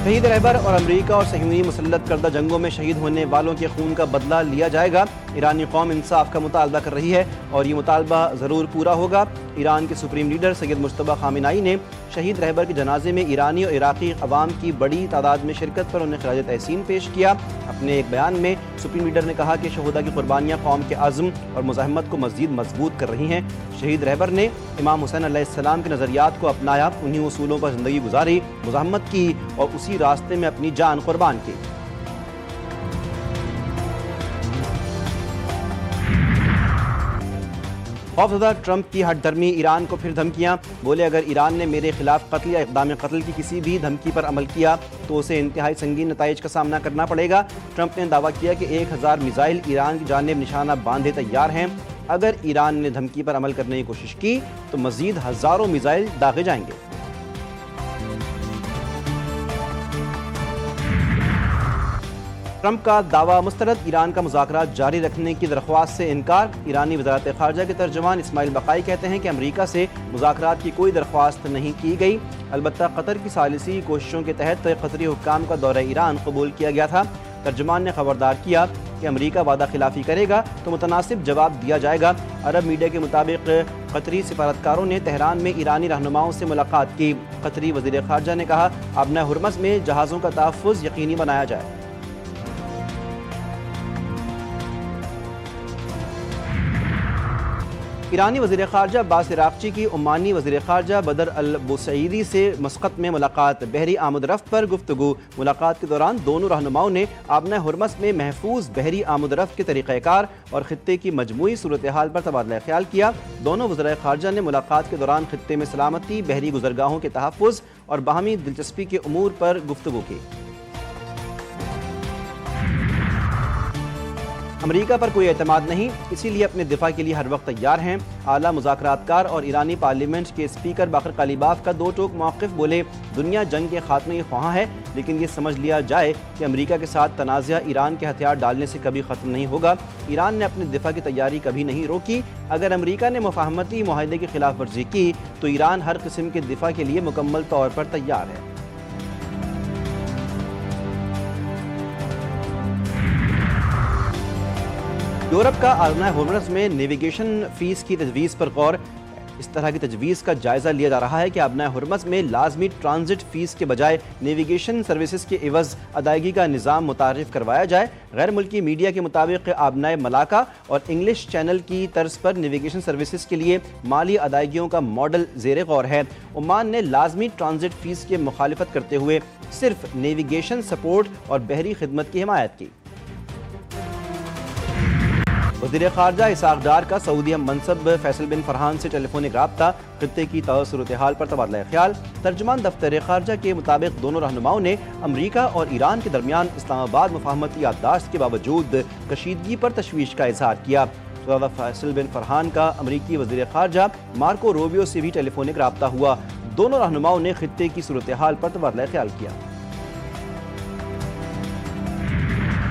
شہید رہبر اور امریکہ اور صہیونی مسلط کردہ جنگوں میں شہید ہونے والوں کے خون کا بدلہ لیا جائے گا۔ ایرانی قوم انصاف کا مطالبہ کر رہی ہے اور یہ مطالبہ ضرور پورا ہوگا۔ ایران کے سپریم لیڈر سید مجتبی خامنائی نے شہید رہبر کے جنازے میں ایرانی اور عراقی عوام کی بڑی تعداد میں شرکت پر انہیں خراج تحسین پیش کیا۔ اپنے ایک بیان میں سپریم لیڈر نے کہا کہ شہداء کی قربانیاں قوم کے عزم اور مزاحمت کو مزید مضبوط کر رہی ہیں۔ شہید رہبر نے امام حسین علیہ السلام کے نظریات کو اپنایا، انہی اصولوں پر زندگی گزاری، مزاحمت کی اور اسی راستے میں اپنی جان قربان کی۔ خوفزدہ ٹرمپ کی ہٹ دھرمی، ایران کو پھر دھمکیاں۔ بولے اگر ایران نے میرے خلاف قتل یا اقدام قتل کی کسی بھی دھمکی پر عمل کیا تو اسے انتہائی سنگین نتائج کا سامنا کرنا پڑے گا۔ ٹرمپ نے دعویٰ کیا کہ 1000 میزائل ایران کی جانب نشانہ باندھے تیار ہیں۔ اگر ایران نے دھمکی پر عمل کرنے کی کوشش کی تو مزید ہزاروں میزائل داغے جائیں گے۔ ٹرمپ کا دعویٰ مسترد، ایران کا مذاکرات جاری رکھنے کی درخواست سے انکار۔ ایرانی وزارت خارجہ کے ترجمان اسماعیل بقائی کہتے ہیں کہ امریکہ سے مذاکرات کی کوئی درخواست نہیں کی گئی، البتہ قطر کی ثالثی کوششوں کے تحت قطری حکام کا دورہ ایران قبول کیا گیا تھا۔ ترجمان نے خبردار کیا کہ امریکہ وعدہ خلافی کرے گا تو متناسب جواب دیا جائے گا۔ عرب میڈیا کے مطابق قطری سفارتکاروں نے تہران میں ایرانی رہنماؤں سے ملاقات کی۔ قطری وزیر خارجہ نے کہا آبنہ ہرمز میں جہازوں کا تحفظ یقینی بنایا جائے۔ ایرانی وزیر خارجہ عباس عراقچی کی عمانی وزیر خارجہ بدر البوسعیدی سے مسقط میں ملاقات، بحری آمد و رفت پر گفتگو۔ ملاقات کے دوران دونوں رہنماؤں نے آبنہ ہرمز میں محفوظ بحری آمد و رفت کے طریقہ کار اور خطے کی مجموعی صورتحال پر تبادلہ خیال کیا۔ دونوں وزرائے خارجہ نے ملاقات کے دوران خطے میں سلامتی، بحری گزرگاہوں کے تحفظ اور باہمی دلچسپی کے امور پر گفتگو کی۔ امریکہ پر کوئی اعتماد نہیں، اسی لیے اپنے دفاع کے لیے ہر وقت تیار ہیں۔ اعلیٰ مذاکرات کار اور ایرانی پارلیمنٹ کے اسپیکر باقر قالیباف کا دو ٹوک موقف، بولے دنیا جنگ کے خاتمے کی خواہاں ہے لیکن یہ سمجھ لیا جائے کہ امریکہ کے ساتھ تنازعہ ایران کے ہتھیار ڈالنے سے کبھی ختم نہیں ہوگا۔ ایران نے اپنے دفاع کی تیاری کبھی نہیں روکی۔ اگر امریکہ نے مفاہمتی معاہدے کی خلاف ورزی کی تو ایران ہر قسم کے دفاع کے لیے مکمل طور پر تیار ہے۔ یورپ کا آبنہ ہرمز میں نیویگیشن فیس کی تجویز پر غور۔ اس طرح کی تجویز کا جائزہ لیا جا رہا ہے کہ آبنہ ہرمز میں لازمی ٹرانزٹ فیس کے بجائے نیویگیشن سروسز کے عوض ادائیگی کا نظام متعارف کروایا جائے۔ غیر ملکی میڈیا کے مطابق آبنہ ملاکا اور انگلش چینل کی طرز پر نیویگیشن سروسز کے لیے مالی ادائیگیوں کا ماڈل زیر غور ہے۔ عمان نے لازمی ٹرانزٹ فیس کی مخالفت کرتے ہوئے صرف نیویگیشن سپورٹ اور بحری خدمت کی حمایت کی۔ وزیر خارجہ اسحاق ڈار کا سعودی ہم منصب فیصل بن فرحان سے ٹیلی فونک رابطہ، خطے کی صورتحال پر تبادلہ خیال۔ ترجمان دفتر خارجہ کے مطابق دونوں رہنماؤں نے امریکہ اور ایران کے درمیان اسلام آباد مفاہمتی یادداشت کے باوجود کشیدگی پر تشویش کا اظہار کیا۔ فیصل بن فرحان کا امریکی وزیر خارجہ مارکو روبیو سے بھی ٹیلی فونک رابطہ ہوا۔ دونوں رہنماؤں نے خطے کی صورتحال پر تبادلہ خیال کیا۔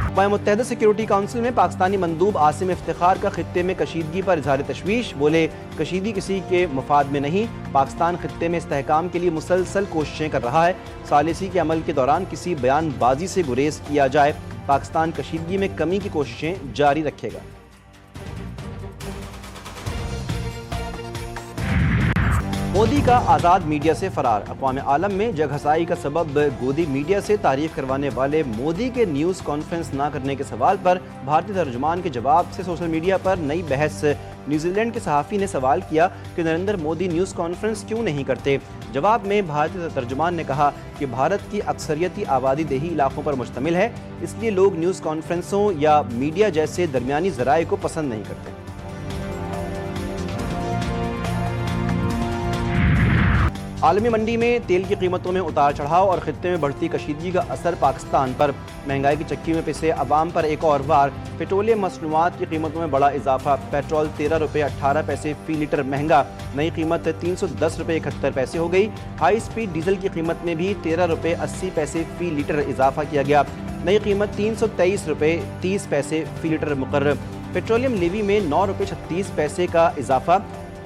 اقوام متحدہ سیکیورٹی کونسل میں پاکستانی مندوب عاصم افتخار کا خطے میں کشیدگی پر اظہار تشویش، بولے کشیدگی کسی کے مفاد میں نہیں، پاکستان خطے میں استحکام کے لیے مسلسل کوششیں کر رہا ہے، ثالثی کے عمل کے دوران کسی بیان بازی سے گریز کیا جائے، پاکستان کشیدگی میں کمی کی کوششیں جاری رکھے گا۔ مودی کا آزاد میڈیا سے فرار، اقوام عالم میں جگ ہسائی کا سبب گودی میڈیا سے تعریف کروانے والے مودی کے نیوز کانفرنس نہ کرنے کے سوال پر بھارتی ترجمان کے جواب سے سوشل میڈیا پر نئی بحث۔ نیوزی لینڈ کے صحافی نے سوال کیا کہ نریندر مودی نیوز کانفرنس کیوں نہیں کرتے؟ جواب میں بھارتی ترجمان نے کہا کہ بھارت کی اکثریتی آبادی دیہی علاقوں پر مشتمل ہے، اس لیے لوگ نیوز کانفرنسوں یا میڈیا جیسے درمیانی ذرائع کو پسند نہیں کرتے۔ عالمی منڈی میں تیل کی قیمتوں میں اتار چڑھاؤ اور خطے میں بڑھتی کشیدگی کا اثر پاکستان پر، مہنگائی کی چکی میں پسے عوام پر ایک اور وار۔ پیٹرولیم مصنوعات کی قیمتوں میں بڑا اضافہ، پیٹرول 13 روپے 18 پیسے فی لیٹر مہنگا، نئی قیمت 310 روپے 71 پیسے ہو گئی۔ ہائی سپیڈ ڈیزل کی قیمت میں بھی 13 روپے 80 پیسے فی لیٹر اضافہ کیا گیا، نئی قیمت 323 روپے 30 پیسے فی لیٹر مقرر۔ پیٹرولیم لیوی میں 9 روپے 36 پیسے کا اضافہ،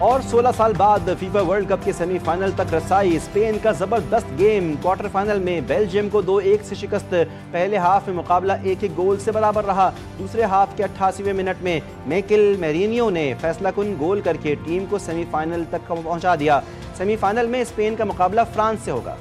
اور 16 سال بعد فیفا ورلڈ کپ کے سیمی فائنل تک رسائی، اسپین کا زبردست گیم، کوارٹر فائنل میں بیلجیم کو 2-1 سے شکست۔ پہلے ہاف میں مقابلہ 1-1 گول سے برابر رہا۔ دوسرے ہاف کے 88ویں منٹ میں میکل میرینیو نے فیصلہ کن گول کر کے ٹیم کو سیمی فائنل تک پہنچا دیا۔ سیمی فائنل میں اسپین کا مقابلہ فرانس سے ہوگا۔